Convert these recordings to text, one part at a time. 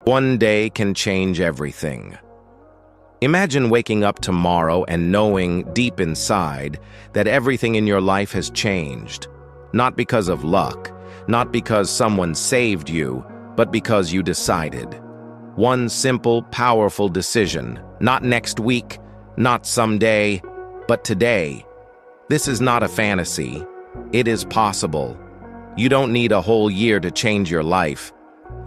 One day can change everything. Imagine waking up tomorrow and knowing deep inside that everything in your life has changed. Not because of luck, not because someone saved you, but because you decided. One simple, powerful decision. Not next week, not someday, but today. This is not a fantasy. It is possible. You don't need a whole year to change your life.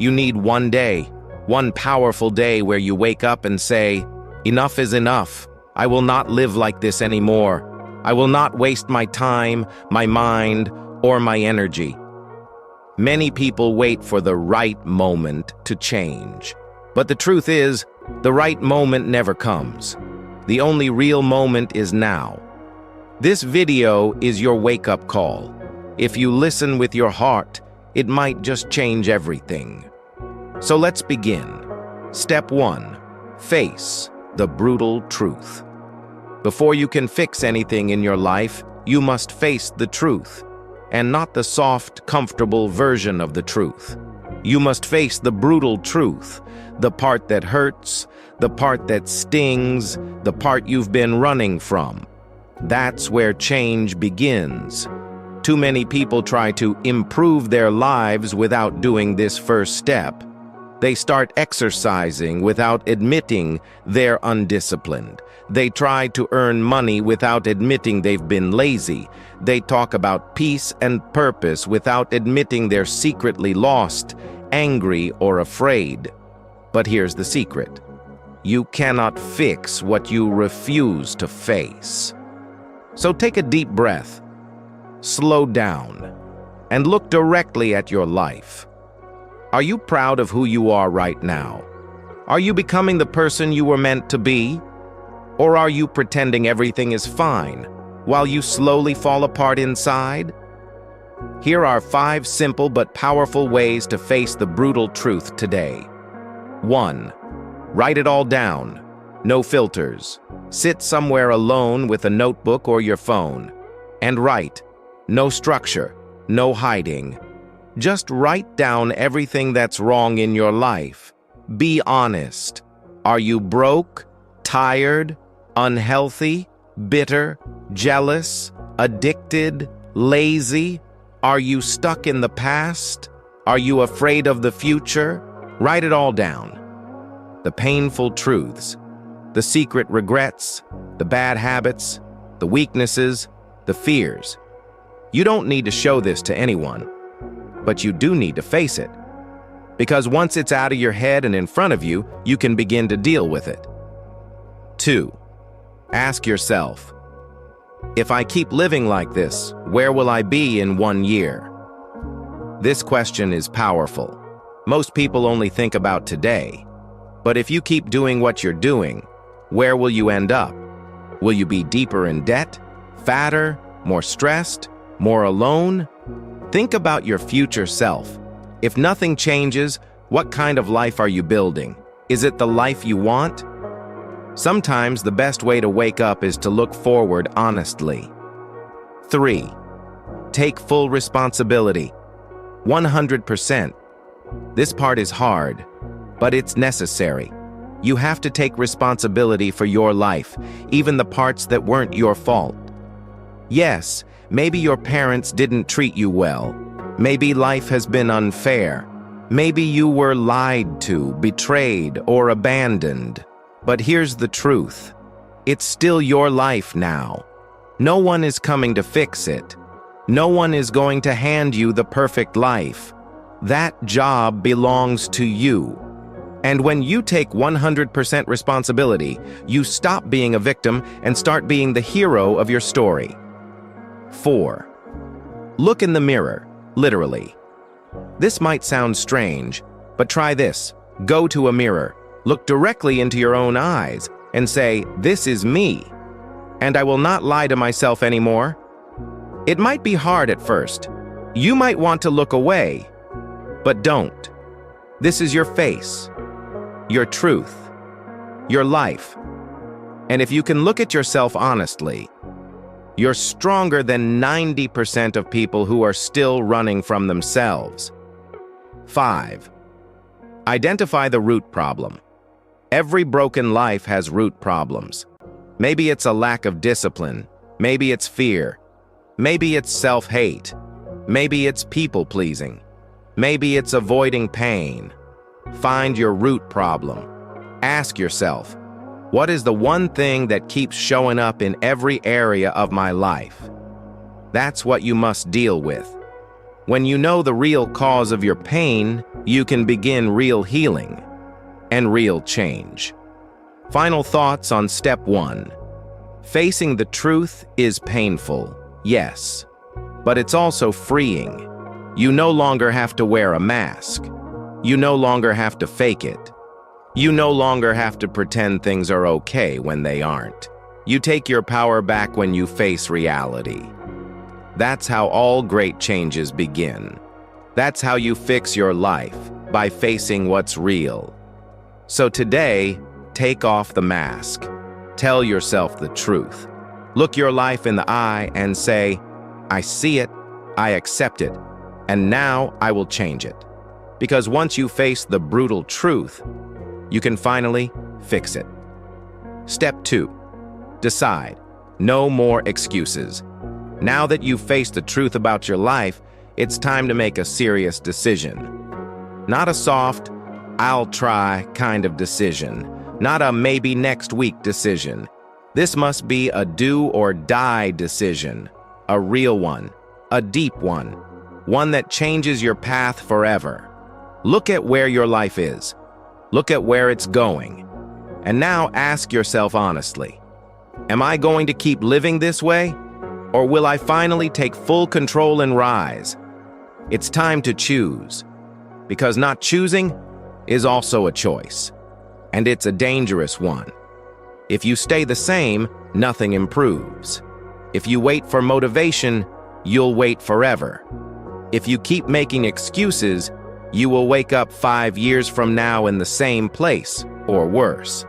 You need one day, one powerful day where you wake up and say, "Enough is enough. I will not live like this anymore. I will not waste my time, my mind, or my energy." Many people wait for the right moment to change. But the truth is, the right moment never comes. The only real moment is now. This video is your wake-up call. If you listen with your heart, it might just change everything. So let's begin. Step 1. Face the brutal truth. Before you can fix anything in your life, you must face the truth, and not the soft, comfortable version of the truth. You must face the brutal truth, the part that hurts, the part that stings, the part you've been running from. That's where change begins. Too many people try to improve their lives without doing this first step. They start exercising without admitting they're undisciplined. They try to earn money without admitting they've been lazy. They talk about peace and purpose without admitting they're secretly lost, angry, or afraid. But here's the secret. You cannot fix what you refuse to face. So take a deep breath, slow down, and look directly at your life. Are you proud of who you are right now? Are you becoming the person you were meant to be? Or are you pretending everything is fine while you slowly fall apart inside? Here are 5 simple but powerful ways to face the brutal truth today. 1. Write it all down. No filters. Sit somewhere alone with a notebook or your phone. And write. No structure, no hiding. Just write down everything that's wrong in your life. Be honest. Are you broke, tired, unhealthy, bitter, jealous, addicted, lazy? Are you stuck in the past? Are you afraid of the future? Write it all down. The painful truths, the secret regrets, the bad habits, the weaknesses, the fears. You don't need to show this to anyone, but you do need to face it. Because once it's out of your head and in front of you, you can begin to deal with it. 2. Ask yourself, if I keep living like this, where will I be in 1 year? This question is powerful. Most people only think about today. But if you keep doing what you're doing, where will you end up? Will you be deeper in debt, fatter, more stressed, more alone? Think about your future self. If nothing changes, what kind of life are you building? Is it the life you want? Sometimes the best way to wake up is to look forward honestly. 3. Take full responsibility. 100%. This part is hard, but it's necessary. You have to take responsibility for your life, even the parts that weren't your fault. Yes, maybe your parents didn't treat you well. Maybe life has been unfair. Maybe you were lied to, betrayed, or abandoned. But here's the truth. It's still your life now. No one is coming to fix it. No one is going to hand you the perfect life. That job belongs to you. And when you take 100% responsibility, you stop being a victim and start being the hero of your story. 4. Look in the mirror, literally. This might sound strange, but try this. Go to a mirror, look directly into your own eyes, and say, "This is me, and I will not lie to myself anymore." It might be hard at first. You might want to look away, but don't. This is your face, your truth, your life. And if you can look at yourself honestly, you're stronger than 90% of people who are still running from themselves. 5. Identify the root problem. Every broken life has root problems. Maybe it's a lack of discipline. Maybe it's fear. Maybe it's self-hate. Maybe it's people-pleasing. Maybe it's avoiding pain. Find your root problem. Ask yourself, what is the one thing that keeps showing up in every area of my life? That's what you must deal with. When you know the real cause of your pain, you can begin real healing and real change. Final thoughts on step 1. Facing the truth is painful, yes, but it's also freeing. You no longer have to wear a mask. You no longer have to fake it. You no longer have to pretend things are okay when they aren't. You take your power back when you face reality. That's how all great changes begin. That's how you fix your life, by facing what's real. So today, take off the mask. Tell yourself the truth. Look your life in the eye and say, I see it, I accept it, and now I will change it. Because once you face the brutal truth, you can finally fix it. Step 2. Decide. No more excuses. Now that you've faced the truth about your life, it's time to make a serious decision. Not a soft, I'll try kind of decision. Not a maybe next week decision. This must be a do or die decision. A real one. A deep one. One that changes your path forever. Look at where your life is. Look at where it's going. And now ask yourself honestly, am I going to keep living this way? Or will I finally take full control and rise? It's time to choose. Because not choosing is also a choice. And it's a dangerous one. If you stay the same, nothing improves. If you wait for motivation, you'll wait forever. If you keep making excuses, you will wake up 5 years from now in the same place, or worse.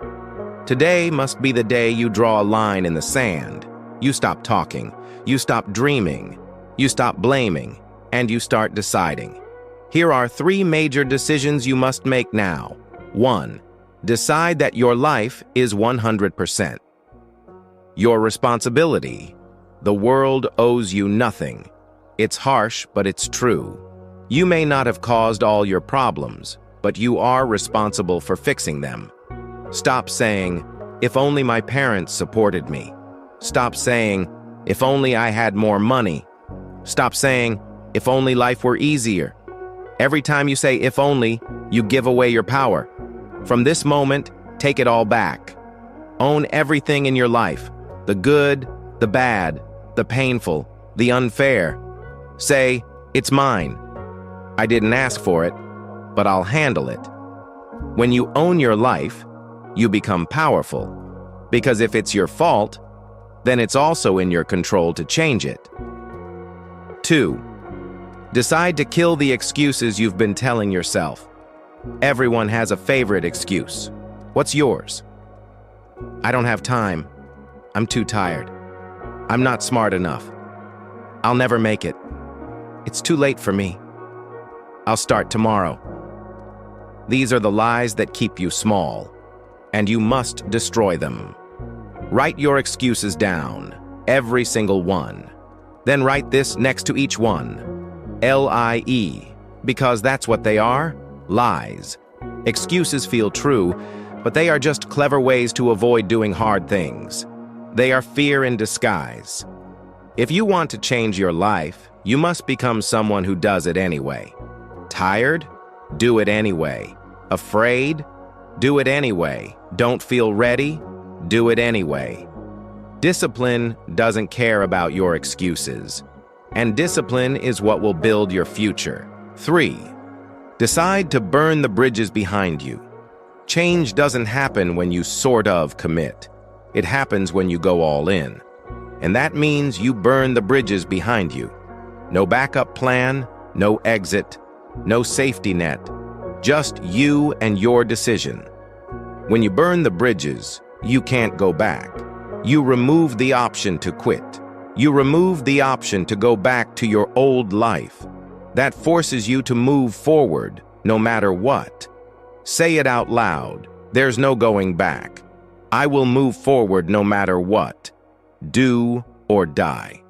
Today must be the day you draw a line in the sand. You stop talking, you stop dreaming, you stop blaming, and you start deciding. Here are 3 major decisions you must make now. 1. Decide that your life is 100% your responsibility. The world owes you nothing. It's harsh, but it's true. You may not have caused all your problems, but you are responsible for fixing them. Stop saying, if only my parents supported me. Stop saying, if only I had more money. Stop saying, if only life were easier. Every time you say if only, you give away your power. From this moment, take it all back. Own everything in your life, the good, the bad, the painful, the unfair. Say, it's mine. I didn't ask for it, but I'll handle it. When you own your life, you become powerful. Because if it's your fault, then it's also in your control to change it. 2. Decide to kill the excuses you've been telling yourself. Everyone has a favorite excuse. What's yours? I don't have time. I'm too tired. I'm not smart enough. I'll never make it. It's too late for me. I'll start tomorrow. These are the lies that keep you small, and you must destroy them. Write your excuses down, every single one. Then write this next to each one. L-I-E, because that's what they are, lies. Excuses feel true, but they are just clever ways to avoid doing hard things. They are fear in disguise. If you want to change your life, you must become someone who does it anyway. Tired? Do it anyway. Afraid? Do it anyway. Don't feel ready? Do it anyway. Discipline doesn't care about your excuses. And discipline is what will build your future. 3. Decide to burn the bridges behind you. Change doesn't happen when you sort of commit. It happens when you go all in. And that means you burn the bridges behind you. No backup plan, no exit, no safety net. Just you and your decision. When you burn the bridges, you can't go back. You remove the option to quit. You remove the option to go back to your old life. That forces you to move forward, no matter what. Say it out loud. There's no going back. I will move forward no matter what. Do or die.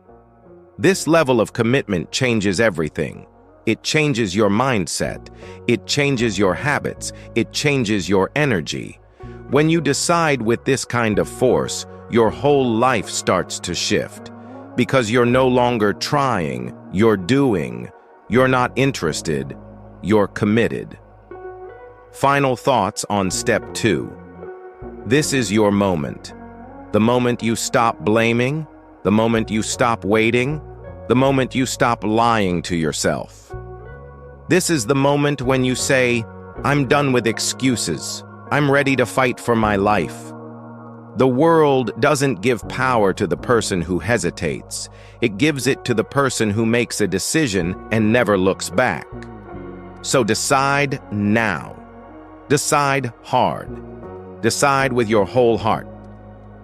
This level of commitment changes everything. It changes your mindset. It changes your habits. It changes your energy. When you decide with this kind of force, your whole life starts to shift. Because you're no longer trying, you're doing. You're not interested, you're committed. Final thoughts on step 2. This is your moment. The moment you stop blaming, the moment you stop waiting, the moment you stop lying to yourself. This is the moment when you say, I'm done with excuses. I'm ready to fight for my life. The world doesn't give power to the person who hesitates. It gives it to the person who makes a decision and never looks back. So decide now. Decide hard. Decide with your whole heart.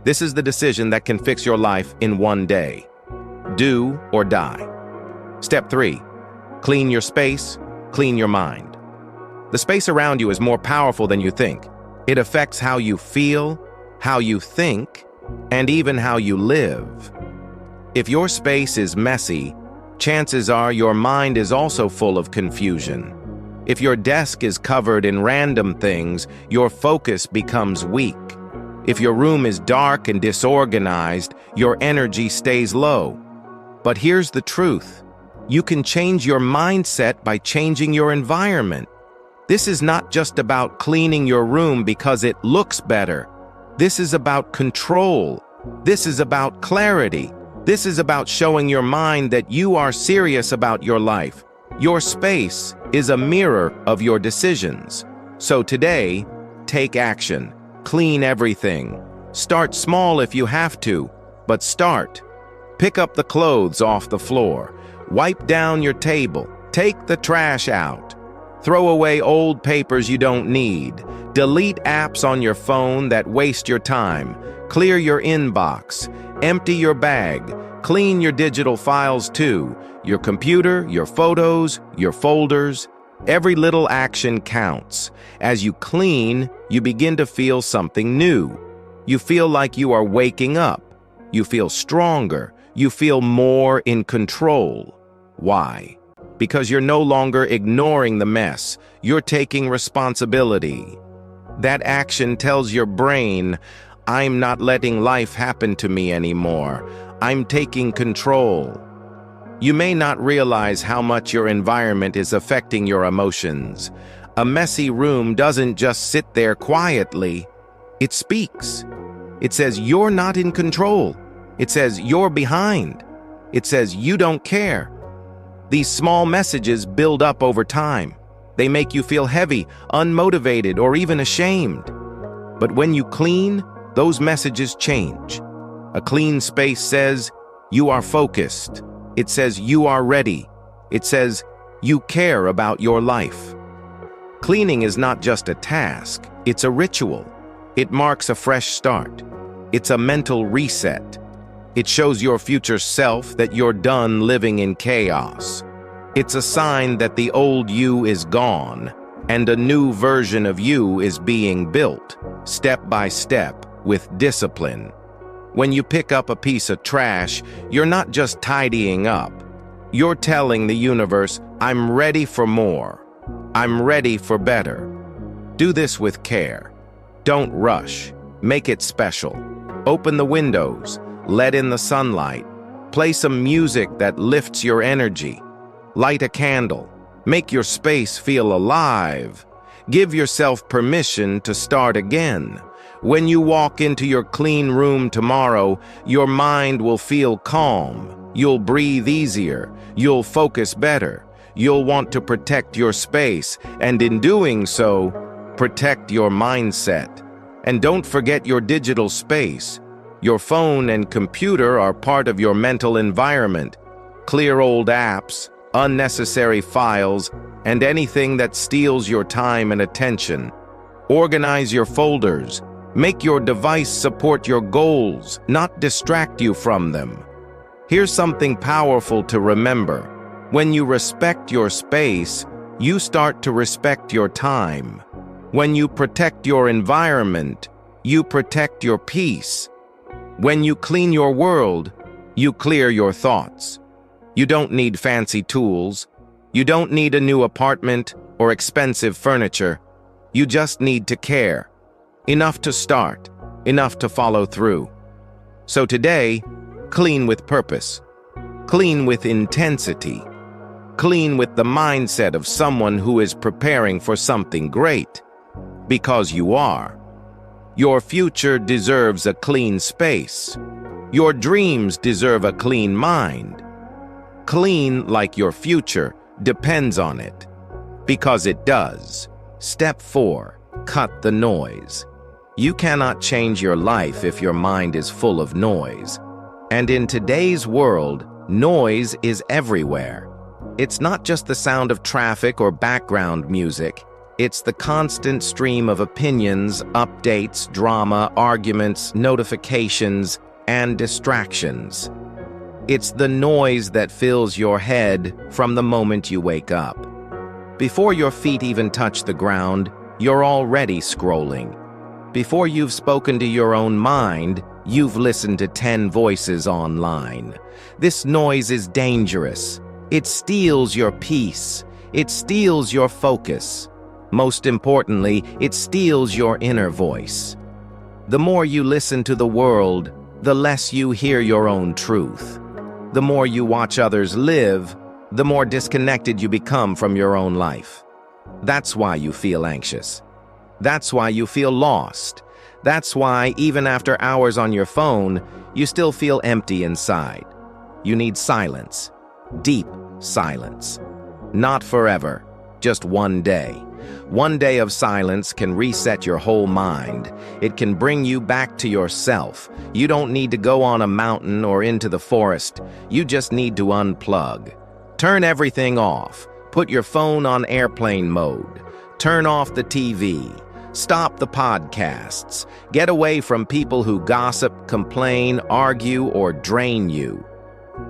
This is the decision that can fix your life in one day. Do or die. Step 3. Clean your space, clean your mind. The space around you is more powerful than you think. It affects how you feel, how you think, and even how you live. If your space is messy, chances are your mind is also full of confusion. If your desk is covered in random things, your focus becomes weak. If your room is dark and disorganized, your energy stays low. But here's the truth. You can change your mindset by changing your environment. This is not just about cleaning your room because it looks better. This is about control. This is about clarity. This is about showing your mind that you are serious about your life. Your space is a mirror of your decisions. So today, take action. Clean everything. Start small if you have to, but start. Pick up the clothes off the floor. Wipe down your table. Take the trash out. Throw away old papers you don't need. Delete apps on your phone that waste your time. Clear your inbox. Empty your bag. Clean your digital files too. Your computer, your photos, your folders. Every little action counts. As you clean, you begin to feel something new. You feel like you are waking up. You feel stronger. You feel more in control. Why? Because you're no longer ignoring the mess. You're taking responsibility. That action tells your brain, I'm not letting life happen to me anymore. I'm taking control. You may not realize how much your environment is affecting your emotions. A messy room doesn't just sit there quietly. It speaks. It says you're not in control. It says you're behind. It says you don't care. These small messages build up over time. They make you feel heavy, unmotivated, or even ashamed. But when you clean, those messages change. A clean space says you are focused. It says you are ready. It says you care about your life. Cleaning is not just a task, it's a ritual. It marks a fresh start. It's a mental reset. It shows your future self that you're done living in chaos. It's a sign that the old you is gone, and a new version of you is being built, step by step, with discipline. When you pick up a piece of trash, you're not just tidying up. You're telling the universe, I'm ready for more. I'm ready for better. Do this with care. Don't rush. Make it special. Open the windows. Let in the sunlight. Play some music that lifts your energy. Light a candle. Make your space feel alive. Give yourself permission to start again. When you walk into your clean room tomorrow, your mind will feel calm. You'll breathe easier. You'll focus better. You'll want to protect your space, and in doing so, protect your mindset. And don't forget your digital space. Your phone and computer are part of your mental environment. Clear old apps, unnecessary files, and anything that steals your time and attention. Organize your folders. Make your device support your goals, not distract you from them. Here's something powerful to remember. When you respect your space, you start to respect your time. When you protect your environment, you protect your peace. When you clean your world, you clear your thoughts. You don't need fancy tools. You don't need a new apartment or expensive furniture. You just need to care. Enough to start, enough to follow through. So today, clean with purpose. Clean with intensity. Clean with the mindset of someone who is preparing for something great. Because you are. Your future deserves a clean space. Your dreams deserve a clean mind. Clean like your future depends on it. Because it does. Step 4. Cut the noise. You cannot change your life if your mind is full of noise. And in today's world, noise is everywhere. It's not just the sound of traffic or background music. It's the constant stream of opinions, updates, drama, arguments, notifications, and distractions. It's the noise that fills your head from the moment you wake up. Before your feet even touch the ground, you're already scrolling. Before you've spoken to your own mind, you've listened to 10 voices online. This noise is dangerous. It steals your peace. It steals your focus. Most importantly, it steals your inner voice. The more you listen to the world, the less you hear your own truth. The more you watch others live, the more disconnected you become from your own life. That's why you feel anxious. That's why you feel lost. That's why, even after hours on your phone, you still feel empty inside. You need silence. Deep silence. Not forever, just one day. One day of silence can reset your whole mind. It can bring you back to yourself. You don't need to go on a mountain or into the forest. You just need to unplug. Turn everything off. Put your phone on airplane mode. Turn off the TV. Stop the podcasts. Get away from people who gossip, complain, argue, or drain you.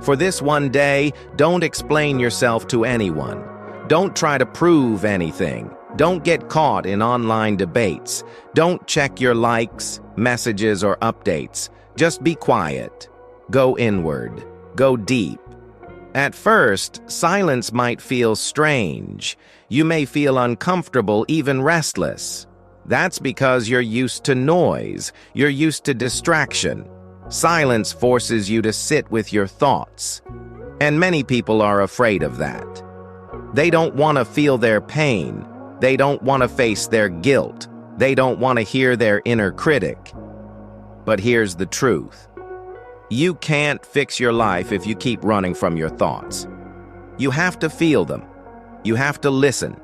For this one day, don't explain yourself to anyone. Don't try to prove anything. Don't get caught in online debates. Don't check your likes, messages, or updates. Just be quiet. Go inward. Go deep. At first, silence might feel strange. You may feel uncomfortable, even restless. That's because you're used to noise. You're used to distraction. Silence forces you to sit with your thoughts. And many people are afraid of that. They don't want to feel their pain. They don't want to face their guilt. They don't want to hear their inner critic. But here's the truth. You can't fix your life if you keep running from your thoughts. You have to feel them. You have to listen.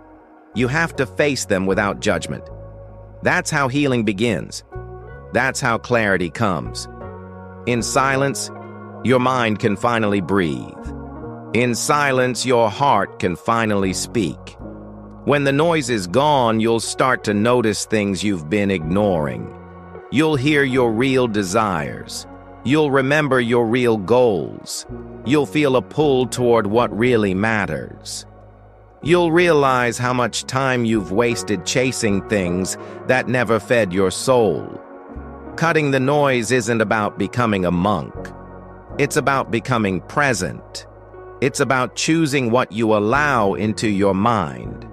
You have to face them without judgment. That's how healing begins. That's how clarity comes. In silence, your mind can finally breathe. In silence, your heart can finally speak. When the noise is gone, you'll start to notice things you've been ignoring. You'll hear your real desires. You'll remember your real goals. You'll feel a pull toward what really matters. You'll realize how much time you've wasted chasing things that never fed your soul. Cutting the noise isn't about becoming a monk. It's about becoming present. It's about choosing what you allow into your mind.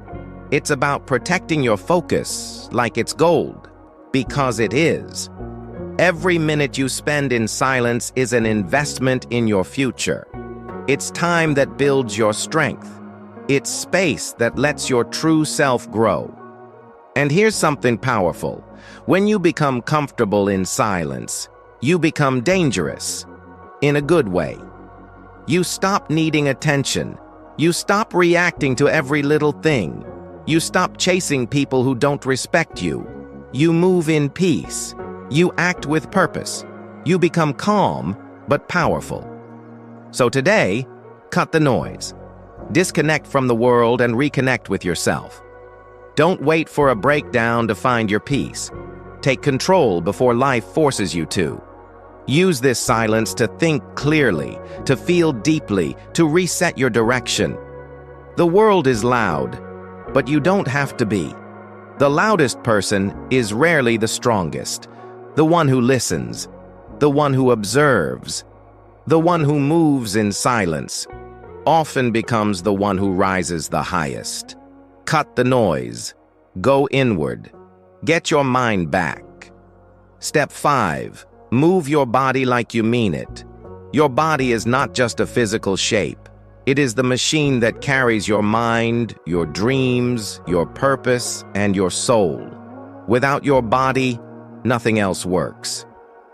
It's about protecting your focus like it's gold, because it is. Every minute you spend in silence is an investment in your future. It's time that builds your strength. It's space that lets your true self grow. And here's something powerful. When you become comfortable in silence, you become dangerous. In a good way. You stop needing attention. You stop reacting to every little thing. You stop chasing people who don't respect you. You move in peace. You act with purpose. You become calm, but powerful. So today, cut the noise. Disconnect from the world and reconnect with yourself. Don't wait for a breakdown to find your peace. Take control before life forces you to. Use this silence to think clearly, to feel deeply, to reset your direction. The world is loud, but you don't have to be. The loudest person is rarely the strongest, the one who listens, the one who observes, the one who moves in silence, often becomes the one who rises the highest. Cut the noise. Go inward. Get your mind back. Step 5. Move your body like you mean it. Your body is not just a physical shape. It is the machine that carries your mind, your dreams, your purpose, and your soul. Without your body, nothing else works.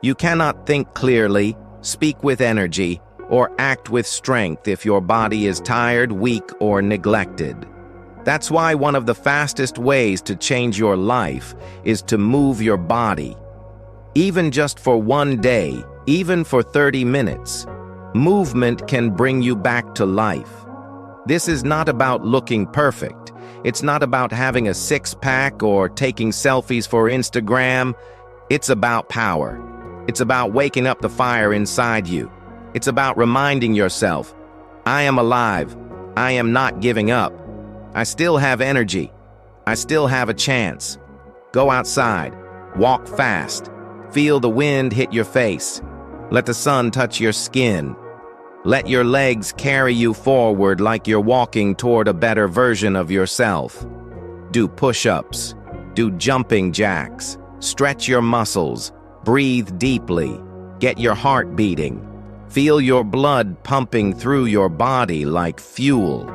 You cannot think clearly, speak with energy, or act with strength if your body is tired, weak, or neglected. That's why one of the fastest ways to change your life is to move your body. Even just for one day, even for 30 minutes, movement can bring you back to life. This is not about looking perfect. It's not about having a six-pack or taking selfies for Instagram. It's about power. It's about waking up the fire inside you. It's about reminding yourself, I am alive. I am not giving up. I still have energy. I still have a chance. Go outside. Walk fast. Feel the wind hit your face. Let the sun touch your skin. Let your legs carry you forward like you're walking toward a better version of yourself. Do push-ups. Do jumping jacks. Stretch your muscles. Breathe deeply. Get your heart beating. Feel your blood pumping through your body like fuel.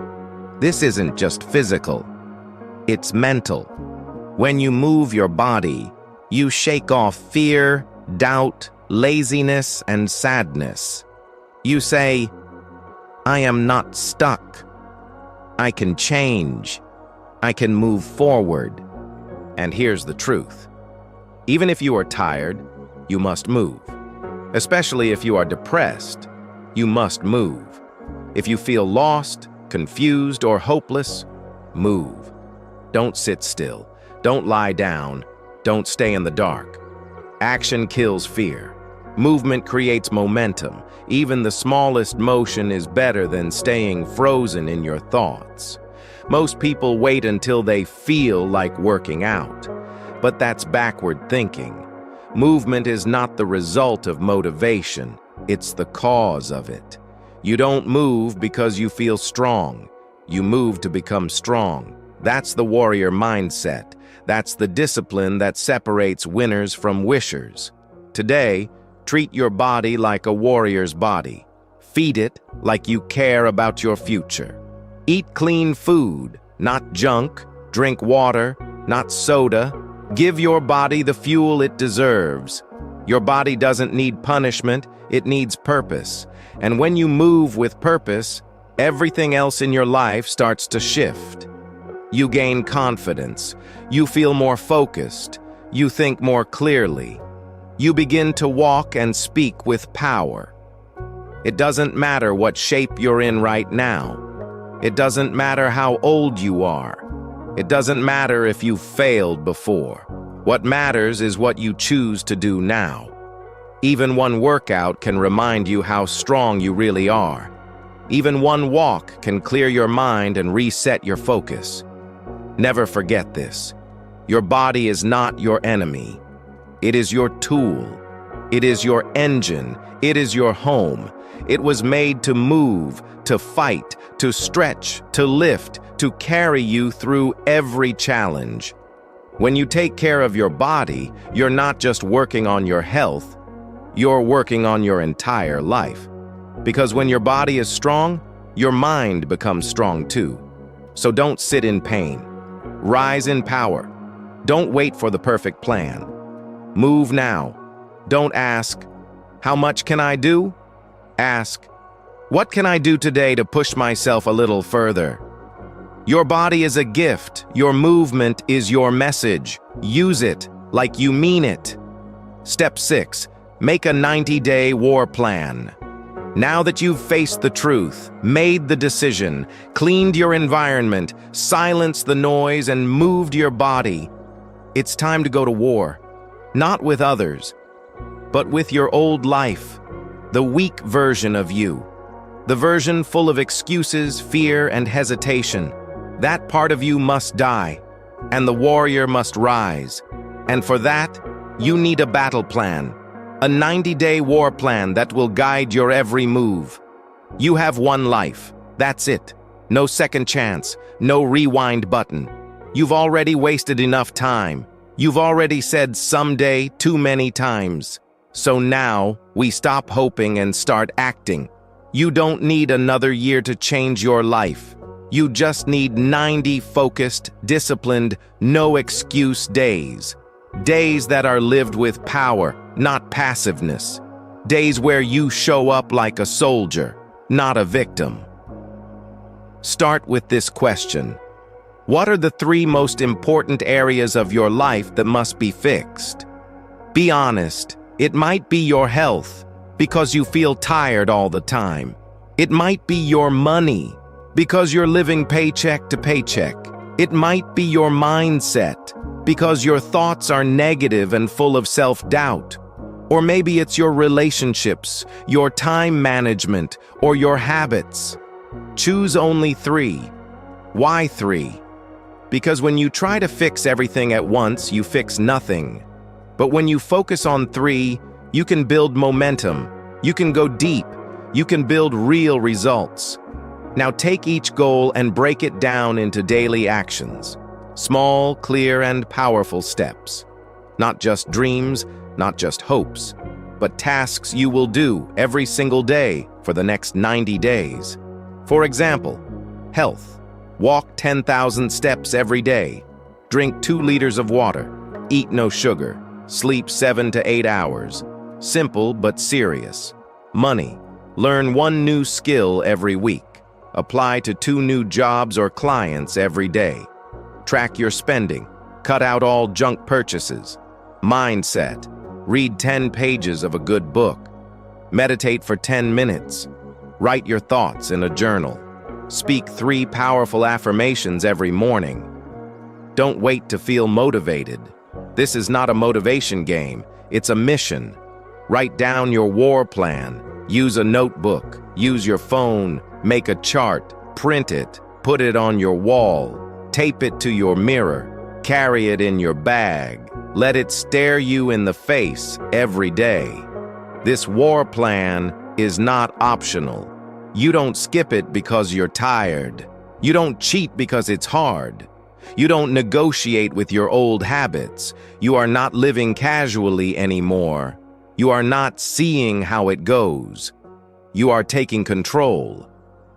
This isn't just physical. It's mental. When you move your body, you shake off fear, doubt, laziness, and sadness. You say, I am not stuck. I can change. I can move forward. And here's the truth. Even if you are tired, you must move. Especially if you are depressed, you must move. If you feel lost, confused, or hopeless, move. Don't sit still. Don't lie down. Don't stay in the dark. Action kills fear. Movement creates momentum. Even the smallest motion is better than staying frozen in your thoughts. Most people wait until they feel like working out. But that's backward thinking. Movement is not the result of motivation. It's the cause of it. You don't move because you feel strong. You move to become strong. That's the warrior mindset. That's the discipline that separates winners from wishers. Today, treat your body like a warrior's body. Feed it like you care about your future. Eat clean food, not junk. Drink water, not soda. Give your body the fuel it deserves. Your body doesn't need punishment, it needs purpose. And when you move with purpose, everything else in your life starts to shift. You gain confidence. You feel more focused. You think more clearly. You begin to walk and speak with power. It doesn't matter what shape you're in right now. It doesn't matter how old you are. It doesn't matter if you've failed before. What matters is what you choose to do now. Even one workout can remind you how strong you really are. Even one walk can clear your mind and reset your focus. Never forget this. Your body is not your enemy. It is your tool. It is your engine. It is your home. It was made to move, to fight, to stretch, to lift, to carry you through every challenge. When you take care of your body, you're not just working on your health, you're working on your entire life. Because when your body is strong, your mind becomes strong too. So don't sit in pain. Rise in power. Don't wait for the perfect plan. Move now. Don't ask, how much can I do? Ask, what can I do today to push myself a little further? Your body is a gift. Your movement is your message. Use it like you mean it. Step 6. Make a 90-day war plan. Now that you've faced the truth, made the decision, cleaned your environment, silenced the noise, and moved your body, it's time to go to war. Not with others, but with your old life, the weak version of you, the version full of excuses, fear, and hesitation. That part of you must die. and the warrior must rise. And for that, you need a battle plan, a 90-day war plan that will guide your every move. You have one life. That's it. No second chance, no rewind button. You've already wasted enough time. You've already said someday too many times. So now, we stop hoping and start acting. You don't need another year to change your life. You just need 90 focused, disciplined, no-excuse days. Days that are lived with power, not passiveness. Days where you show up like a soldier, not a victim. Start with this question. What are the 3 most important areas of your life that must be fixed? Be honest. It might be your health, because you feel tired all the time. It might be your money, because you're living paycheck to paycheck. It might be your mindset, because your thoughts are negative and full of self-doubt. Or maybe it's your relationships, your time management, or your habits. Choose only 3. Why 3? Because when you try to fix everything at once, you fix nothing. But when you focus on 3, you can build momentum. You can go deep. You can build real results. Now take each goal and break it down into daily actions. Small, clear, and powerful steps. Not just dreams, not just hopes, but tasks you will do every single day for the next 90 days. For example, health. Walk 10,000 steps every day. Drink 2 liters of water. Eat no sugar. Sleep 7 to 8 hours. Simple but serious. Money. Learn 1 new skill every week. Apply to 2 new jobs or clients every day. Track your spending. Cut out all junk purchases. Mindset. Read 10 pages of a good book. Meditate for 10 minutes. Write your thoughts in a journal. Speak 3 powerful affirmations every morning. Don't wait to feel motivated. This is not a motivation game, it's a mission. Write down your war plan. Use a notebook. Use your phone. Make a chart. Print it. Put it on your wall. Tape it to your mirror. Carry it in your bag. Let it stare you in the face every day. This war plan is not optional. You don't skip it because you're tired. You don't cheat because it's hard. You don't negotiate with your old habits. You are not living casually anymore. You are not seeing how it goes. You are taking control.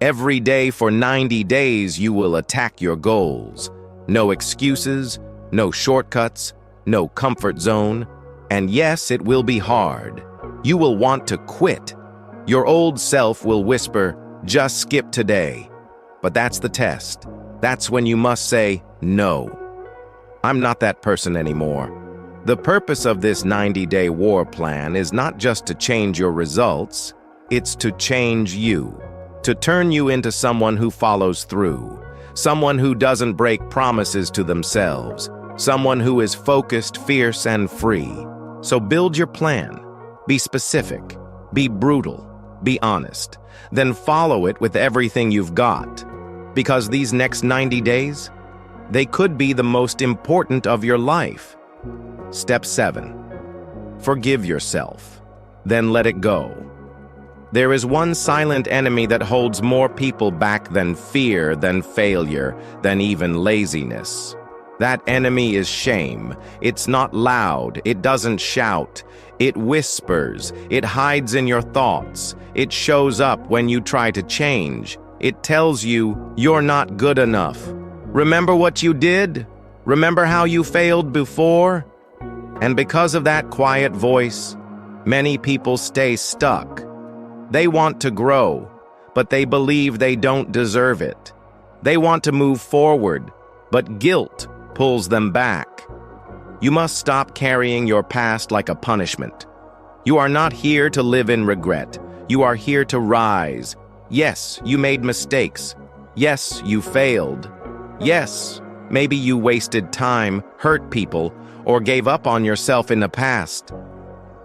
Every day for 90 days you will attack your goals. No excuses, no shortcuts, no comfort zone. And yes, it will be hard. You will want to quit. Your old self will whisper, "Just skip today." But that's the test. That's when you must say, "No, I'm not that person anymore." The purpose of this 90-day war plan is not just to change your results, it's to change you, to turn you into someone who follows through, someone who doesn't break promises to themselves, someone who is focused, fierce, and free. So build your plan. Be specific. Be brutal. Be honest. Then follow it with everything you've got. Because these next 90 days, they could be the most important of your life. Step 7. Forgive yourself. Then let it go. There is one silent enemy that holds more people back than fear, than failure, than even laziness. That enemy is shame. It's not loud. It doesn't shout. It whispers. It hides in your thoughts. It shows up when you try to change. It tells you you're not good enough. Remember what you did? Remember how you failed before? And because of that quiet voice, many people stay stuck. They want to grow, but they believe they don't deserve it. They want to move forward, but guilt pulls them back. You must stop carrying your past like a punishment. You are not here to live in regret. You are here to rise. Yes, you made mistakes. Yes, you failed. Yes, maybe you wasted time, hurt people, or gave up on yourself in the past.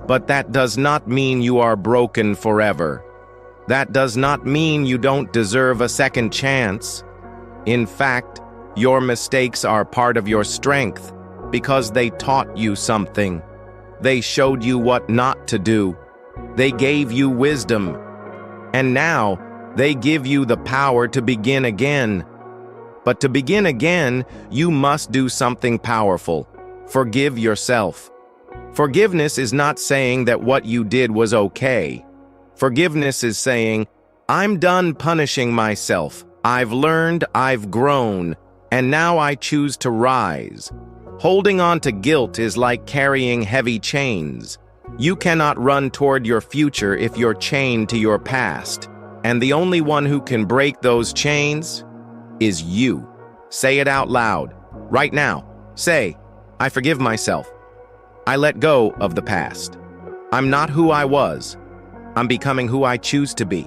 But that does not mean you are broken forever. That does not mean you don't deserve a second chance. In fact, Your mistakes are part of your strength because they taught you something. They showed you what not to do. They gave you wisdom. And now they give you the power to begin again. But to begin again, you must do something powerful. Forgive yourself. Forgiveness is not saying that what you did was okay. Forgiveness is saying, I'm done punishing myself. I've learned, I've grown, and now I choose to rise. Holding on to guilt is like carrying heavy chains. You cannot run toward your future if you're chained to your past. And the only one who can break those chains is you. Say it out loud. Right now. Say, I forgive myself. I let go of the past. I'm not who I was. I'm becoming who I choose to be.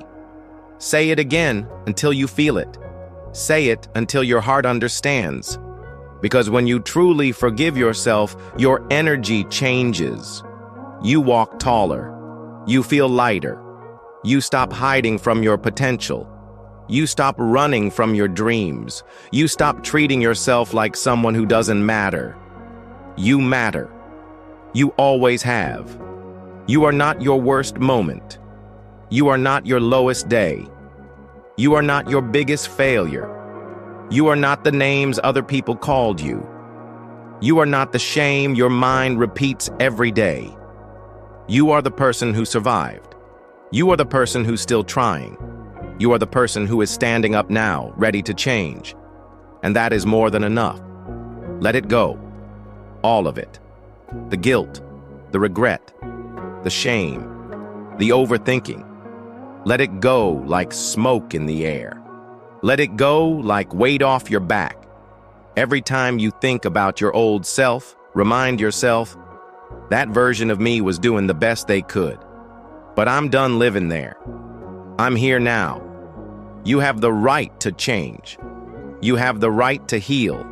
Say it again until you feel it. Say it until your heart understands. Because when you truly forgive yourself, your energy changes. You walk taller. You feel lighter. You stop hiding from your potential. You stop running from your dreams. You stop treating yourself like someone who doesn't matter. You matter. You always have. You are not your worst moment. You are not your lowest day. You are not your biggest failure. You are not the names other people called you. You are not the shame your mind repeats every day. You are the person who survived. You are the person who's still trying. You are the person who is standing up now, ready to change. And that is more than enough. Let it go. All of it. The guilt, the regret, the shame, the overthinking. Let it go like smoke in the air. Let it go like weight off your back. Every time you think about your old self, remind yourself, that version of me was doing the best they could. But I'm done living there. I'm here now. You have the right to change. You have the right to heal.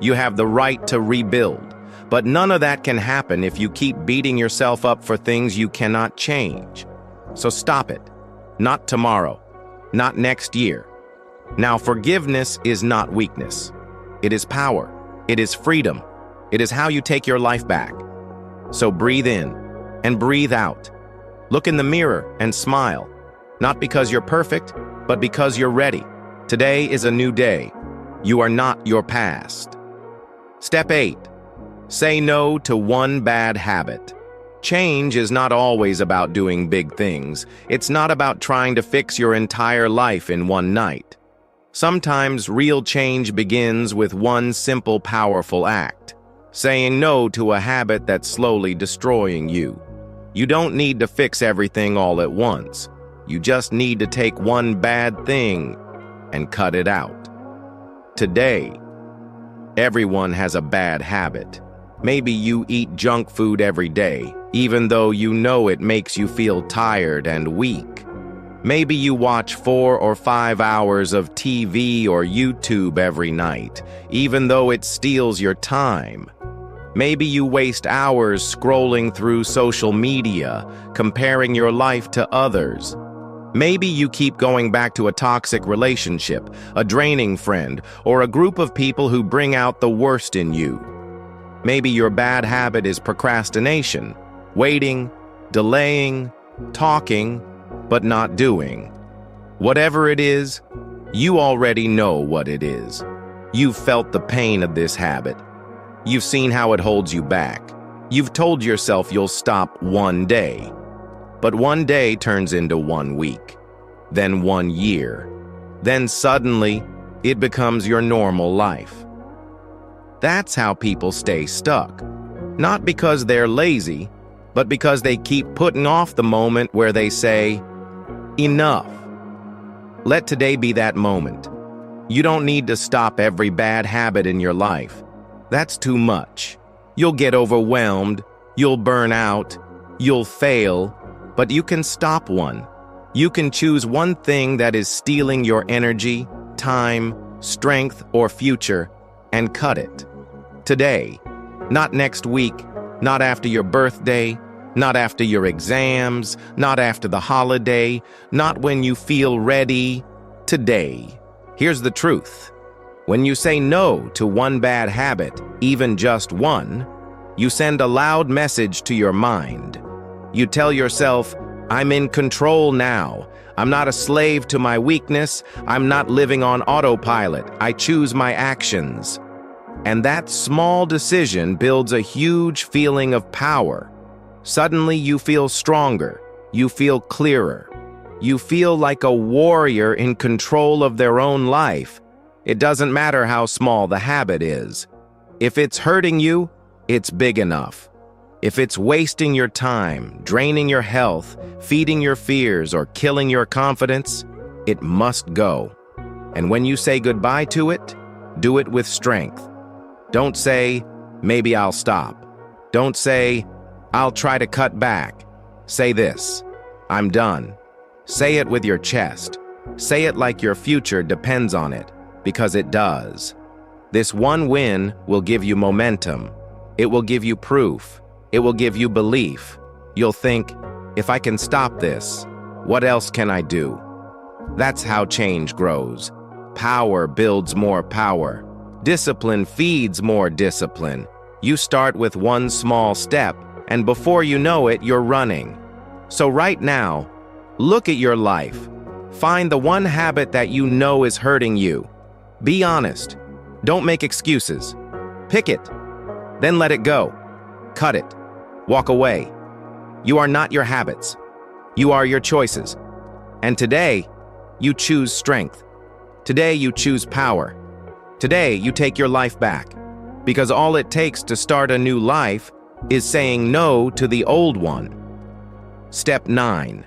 You have the right to rebuild. But none of that can happen if you keep beating yourself up for things you cannot change. So stop it. Not tomorrow. Not next year. Now, forgiveness is not weakness. It is power. It is freedom. It is how you take your life back. So breathe in and breathe out. Look in the mirror and smile. Not because you're perfect, but because you're ready. Today is a new day. You are not your past. Step 8. Say no to one bad habit. Change is not always about doing big things. It's not about trying to fix your entire life in one night. Sometimes real change begins with one simple, powerful act. Saying no to a habit that's slowly destroying you. You don't need to fix everything all at once. You just need to take one bad thing and cut it out. Today, everyone has a bad habit. Maybe you eat junk food every day, even though you know it makes you feel tired and weak. Maybe you watch 4 or 5 hours of TV or YouTube every night, even though it steals your time. Maybe you waste hours scrolling through social media, comparing your life to others. Maybe you keep going back to a toxic relationship, a draining friend, or a group of people who bring out the worst in you. Maybe your bad habit is procrastination, waiting, delaying, talking, but not doing. Whatever it is, you already know what it is. You've felt the pain of this habit. You've seen how it holds you back. You've told yourself you'll stop one day. But one day turns into 1 week, then 1 year. Then suddenly, it becomes your normal life. That's how people stay stuck. Not because they're lazy, but because they keep putting off the moment where they say, enough. Let today be that moment. You don't need to stop every bad habit in your life. That's too much. You'll get overwhelmed, you'll burn out, you'll fail, but you can stop one. You can choose one thing that is stealing your energy, time, strength, or future, and cut it. Today, not next week, not after your birthday, not after your exams, not after the holiday, not when you feel ready. Today. Here's the truth. When you say no to one bad habit, even just one, you send a loud message to your mind. You tell yourself, I'm in control now. I'm not a slave to my weakness. I'm not living on autopilot. I choose my actions. And that small decision builds a huge feeling of power. Suddenly you feel stronger. You feel clearer. You feel like a warrior in control of their own life. It doesn't matter how small the habit is. If it's hurting you, it's big enough. If it's wasting your time, draining your health, feeding your fears, or killing your confidence, it must go. And when you say goodbye to it, do it with strength. Don't say, maybe I'll stop. Don't say, I'll try to cut back. Say this, I'm done. Say it with your chest. Say it like your future depends on it, because it does. This one win will give you momentum. It will give you proof. It will give you belief. You'll think, if I can stop this, what else can I do? That's how change grows. Power builds more power. Discipline feeds more discipline. You start with one small step, and before you know it, you're running. So right now, look at your life. Find the one habit that you know is hurting you. Be honest. Don't make excuses. Pick it. Then let it go. Cut it. Walk away. You are not your habits. You are your choices. And today, you choose strength. Today, you choose power. Today, you take your life back. Because all it takes to start a new life is saying no to the old one. Step 9.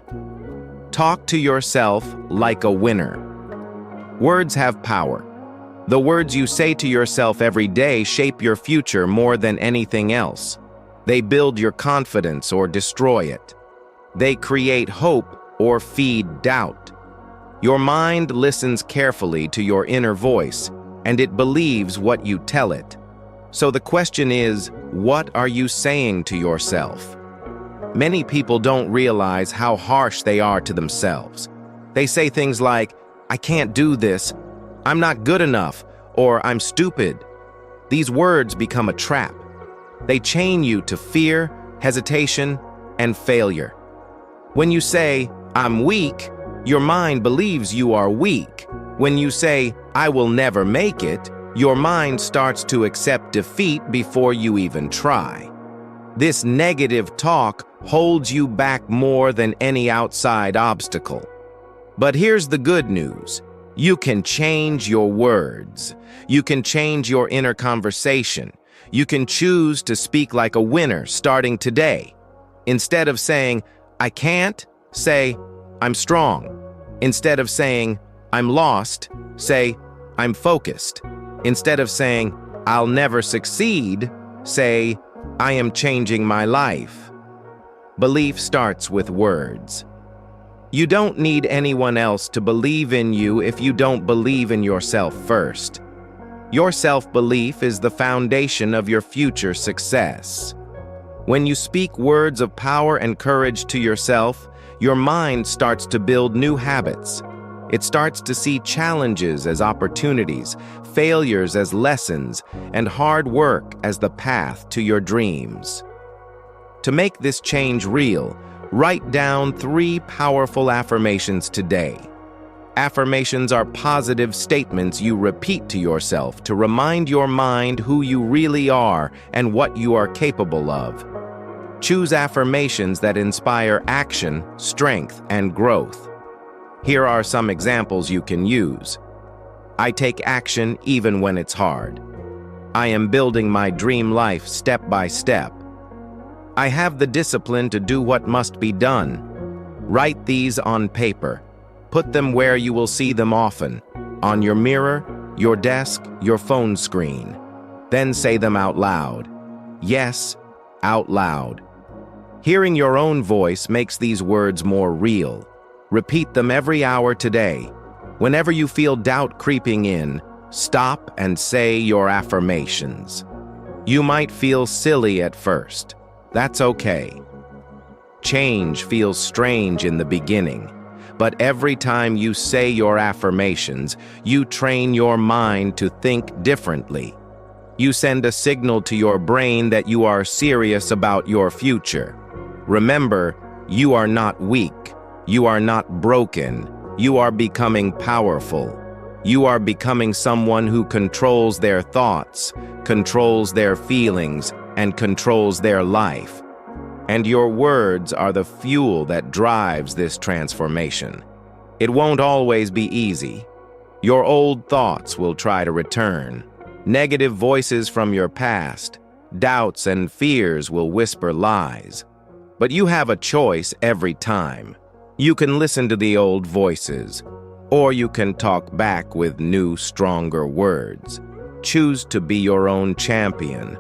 Talk to yourself like a winner. Words have power. The words you say to yourself every day shape your future more than anything else. They build your confidence or destroy it. They create hope or feed doubt. Your mind listens carefully to your inner voice, and it believes what you tell it. So the question is, what are you saying to yourself? Many people don't realize how harsh they are to themselves. They say things like, I can't do this, I'm not good enough, or I'm stupid. These words become a trap. They chain you to fear, hesitation, and failure. When you say, I'm weak, your mind believes you are weak. When you say, I will never make it, your mind starts to accept defeat before you even try. This negative talk holds you back more than any outside obstacle. But here's the good news. You can change your words. You can change your inner conversation. You can choose to speak like a winner starting today. Instead of saying, I can't, say, I'm strong. Instead of saying, I'm lost, say, I'm focused. Instead of saying, I'll never succeed, say, I am changing my life. Belief starts with words. You don't need anyone else to believe in you if you don't believe in yourself first. Your self-belief is the foundation of your future success. When you speak words of power and courage to yourself, your mind starts to build new habits. It starts to see challenges as opportunities, failures as lessons, and hard work as the path to your dreams. To make this change real, write down 3 powerful affirmations today. Affirmations are positive statements you repeat to yourself to remind your mind who you really are and what you are capable of. Choose affirmations that inspire action, strength, and growth. Here are some examples you can use. I take action even when it's hard. I am building my dream life step by step. I have the discipline to do what must be done. Write these on paper. Put them where you will see them often, on your mirror, your desk, your phone screen. Then say them out loud. Yes, out loud. Hearing your own voice makes these words more real. Repeat them every hour today. Whenever you feel doubt creeping in, stop and say your affirmations. You might feel silly at first. That's okay. Change feels strange in the beginning, but every time you say your affirmations, you train your mind to think differently. You send a signal to your brain that you are serious about your future. Remember, you are not weak. You are not broken. You are becoming powerful. You are becoming someone who controls their thoughts, controls their feelings, and controls their life. And your words are the fuel that drives this transformation. It won't always be easy. Your old thoughts will try to return. Negative voices from your past, doubts and fears will whisper lies. But you have a choice every time. You can listen to the old voices, or you can talk back with new, stronger words. Choose to be your own champion.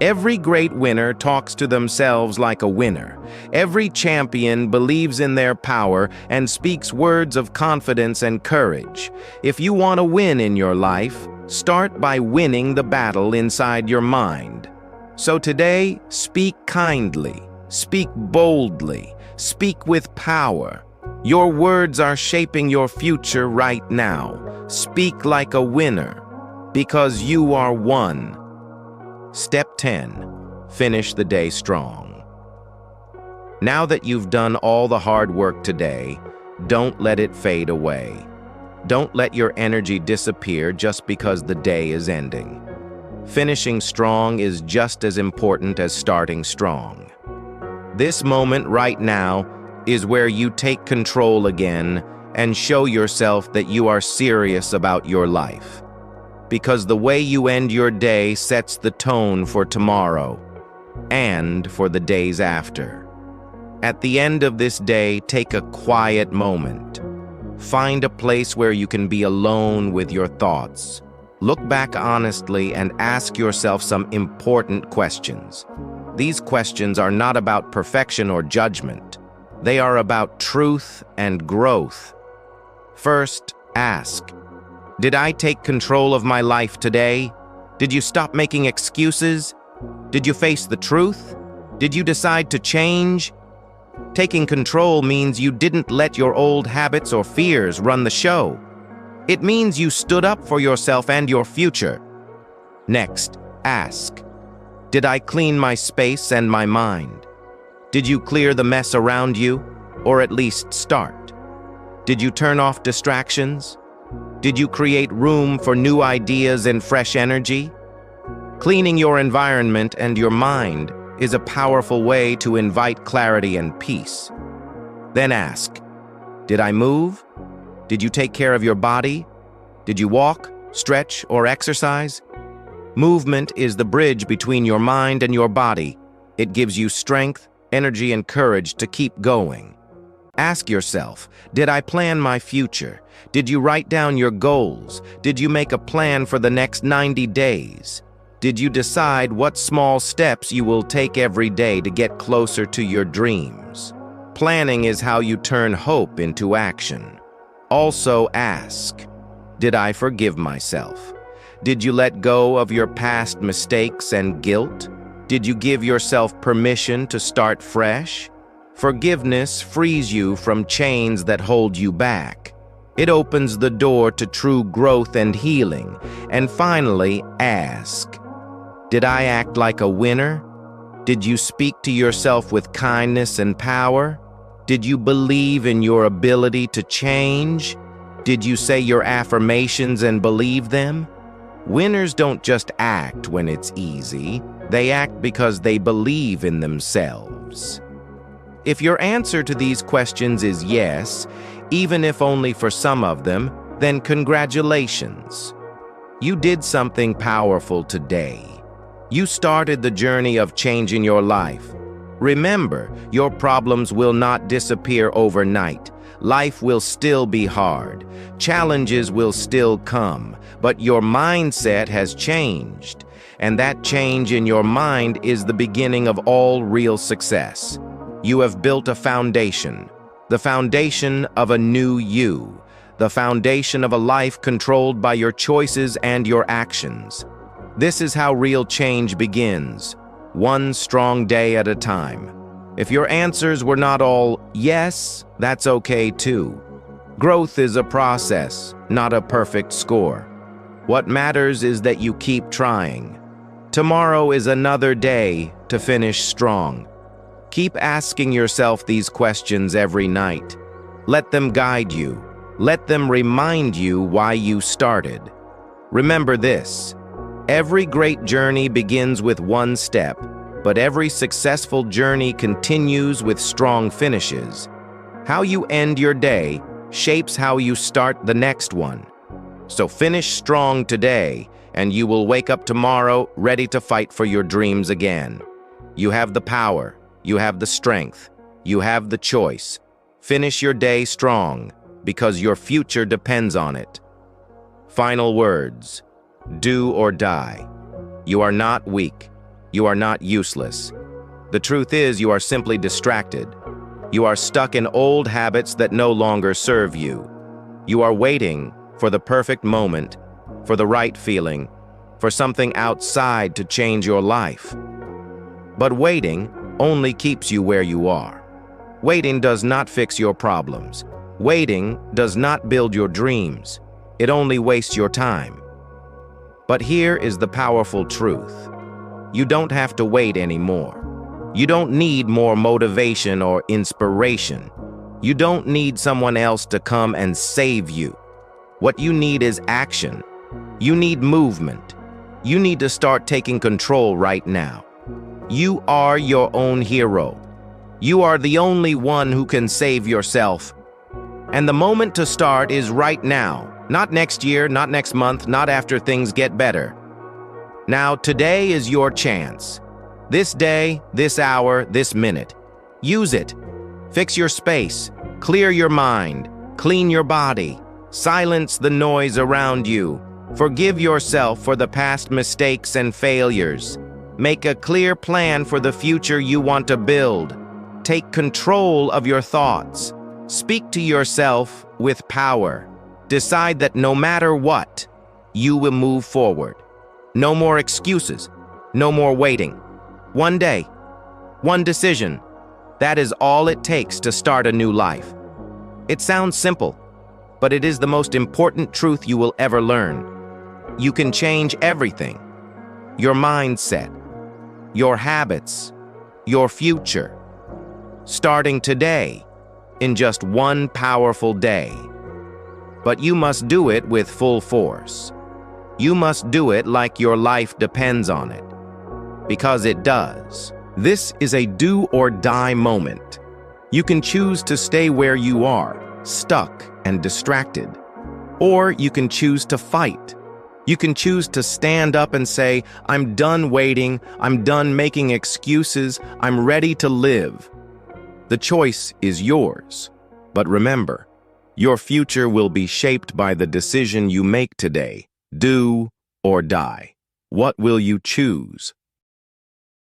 Every great winner talks to themselves like a winner. Every champion believes in their power and speaks words of confidence and courage. If you want to win in your life, start by winning the battle inside your mind. So today, speak kindly, speak boldly, speak with power. Your words are shaping your future right now. Speak like a winner, because you are one. Step 10. Finish the day strong. Now that you've done all the hard work today, don't let it fade away. Don't let your energy disappear just because the day is ending. Finishing strong is just as important as starting strong. This moment right now is where you take control again and show yourself that you are serious about your life. Because the way you end your day sets the tone for tomorrow and for the days after. At the end of this day, take a quiet moment. Find a place where you can be alone with your thoughts. Look back honestly and ask yourself some important questions. These questions are not about perfection or judgment. They are about truth and growth. First, ask, did I take control of my life today? Did you stop making excuses? Did you face the truth? Did you decide to change? Taking control means you didn't let your old habits or fears run the show. It means you stood up for yourself and your future. Next, ask, did I clean my space and my mind? Did you clear the mess around you, or at least start? Did you turn off distractions? Did you create room for new ideas and fresh energy? Cleaning your environment and your mind is a powerful way to invite clarity and peace. Then ask, did I move? Did you take care of your body? Did you walk, stretch, or exercise? Movement is the bridge between your mind and your body. It gives you strength, energy, and courage to keep going. Ask yourself, did I plan my future? Did you write down your goals? Did you make a plan for the next 90 days? Did you decide what small steps you will take every day to get closer to your dreams? Planning is how you turn hope into action. Also ask, did I forgive myself? Did you let go of your past mistakes and guilt? Did you give yourself permission to start fresh? Forgiveness frees you from chains that hold you back. It opens the door to true growth and healing. And finally, ask, did I act like a winner? Did you speak to yourself with kindness and power? Did you believe in your ability to change? Did you say your affirmations and believe them? Winners don't just act when it's easy. They act because they believe in themselves. If your answer to these questions is yes, even if only for some of them, then congratulations. You did something powerful today. You started the journey of changing your life. Remember, your problems will not disappear overnight. Life will still be hard. Challenges will still come, but your mindset has changed. And that change in your mind is the beginning of all real success. You have built a foundation, the foundation of a new you, the foundation of a life controlled by your choices and your actions. This is how real change begins, one strong day at a time. If your answers were not all yes, that's okay too. Growth is a process, not a perfect score. What matters is that you keep trying. Tomorrow is another day to finish strong. Keep asking yourself these questions every night. Let them guide you. Let them remind you why you started. Remember this: every great journey begins with one step, but every successful journey continues with strong finishes. How you end your day shapes how you start the next one. So finish strong today, and you will wake up tomorrow ready to fight for your dreams again. You have the power, you have the strength, you have the choice. Finish your day strong, because your future depends on it. Final words: do or die. You are not weak. You are not useless. The truth is, you are simply distracted. You are stuck in old habits that no longer serve you. You are waiting for the perfect moment, for the right feeling, for something outside to change your life. But waiting only keeps you where you are. Waiting does not fix your problems. Waiting does not build your dreams. It only wastes your time. But here is the powerful truth: you don't have to wait anymore. You don't need more motivation or inspiration. You don't need someone else to come and save you. What you need is action. You need movement. You need to start taking control right now. You are your own hero. You are the only one who can save yourself. And the moment to start is right now. Not next year, not next month, not after things get better. Now, today is your chance. This day, this hour, this minute. Use it. Fix your space. Clear your mind. Clean your body. Silence the noise around you. Forgive yourself for the past mistakes and failures. Make a clear plan for the future you want to build. Take control of your thoughts. Speak to yourself with power. Decide that no matter what, you will move forward. No more excuses. No more waiting. One day, one decision. That is all it takes to start a new life. It sounds simple, but it is the most important truth you will ever learn. You can change everything: your mindset, your habits, your future, starting today, in just one powerful day. But you must do it with full force. You must do it like your life depends on it. Because it does. This is a do or die moment. You can choose to stay where you are, stuck and distracted. Or you can choose to fight. You can choose to stand up and say, "I'm done waiting, I'm done making excuses, I'm ready to live." The choice is yours. But remember, your future will be shaped by the decision you make today. Do or die. What will you choose?